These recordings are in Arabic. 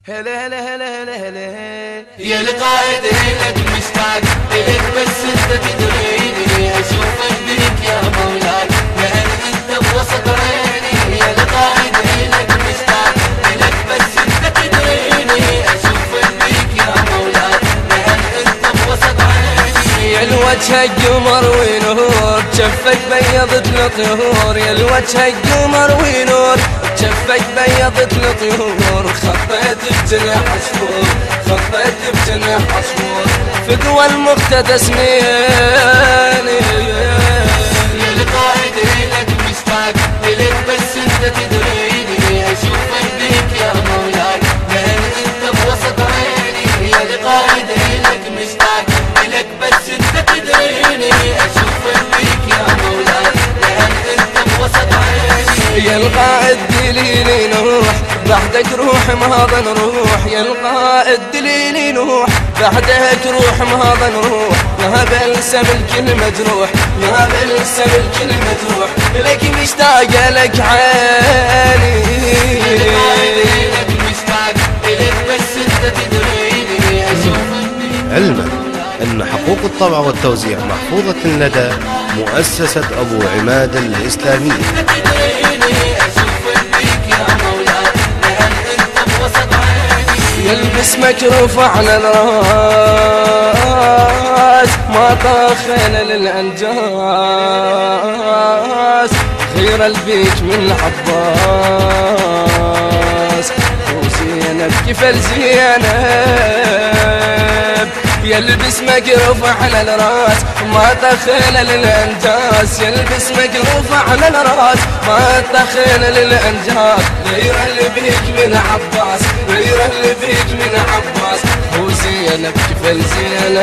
هلا هلا هلا هلا هلا يا القائد هيلك مشتاق إلك بس انت تدريني اشوفك بيك يا مولاي لان انت بوسط عيني. يا القائد هيلك مشتاق إلك بس انت تدريني اشوفك بيك يا مولاي لان انت بوسط عيني. يا الوجه قمر ونور شفك بيضت الطيور. يا الوجه قمر ونور شفك بيضت الطيور. خطيت بجناح عصفور خطيت بجناح عصفور فدوى المقتدى سنيني. يا القائد هيلك مشتاق إلك بس انت تدريني اشوفك بيك يا مولاي لان انت بوسط عيني. يا القائد هيلك مشتاق إلك بس انت تدريني اشوفك بيك يا مولاي لان انت بوسط عيني. يا القائد دليلي نوح بعدك روح مهضا نروح. يا القائد دليلي نوح بعدك روح مهضا نروح. ما بلسم الكل مجروح ما بلسم الكل مجروح لك مشتاق لك عيني. لك مشتاق إلك بس انت تدريني اشوفك بيك. علما أن حقوق الطبع والتوزيع محفوظة لدى مؤسسة أبو عماد الإسلامية. يلبس مكروف على الراس ما طاخن للأنجاس غير البيك من العباس وزينب كفل زينب. يلبس مكروف على الراس ما تخيل للأنجاس. يلبس مكروف على الراس ما تخيل للأنجاس غير اللي بيك من عباس غير اللي بيك من عباس وزينب كفل زينب.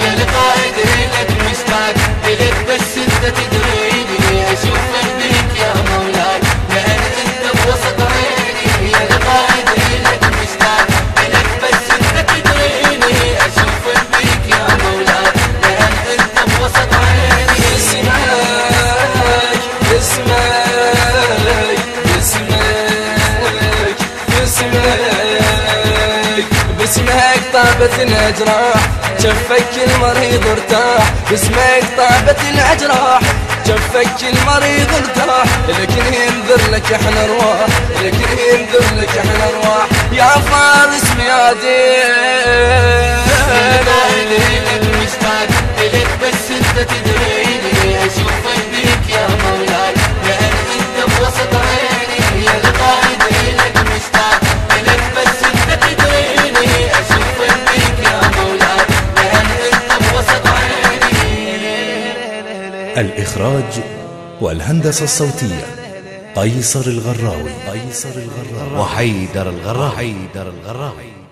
يا القائد هيلك مشتاق إلك بس انت تدريني اشوفك بيك يا مولاي لان انت بوسط عيني. يا القائد هيلك مشتاق إلك بس انت تدريني اشوفك بيك يا مولاي لان انت بوسط عيني. باسمك طابت الأجراح شفك المريض ارتاح. باسمك طابت الأجراح شفك المريض ارتاح لكن ينذر لك احنا ارواح لكن ينذر لك احنا ارواح يا فارس ميادين. مشتاق إلك بس انت تدريني اشوفك بيك يا مولاي لان انت بوسط عيني. يا القائد إلك مشتاق إلك بس انت تدريني اشوفك بيك يا مولاي لان انت بوسط عيني. الإخراج والهندسة الصوتية قيصر الغراوي وحيدر الغراوي.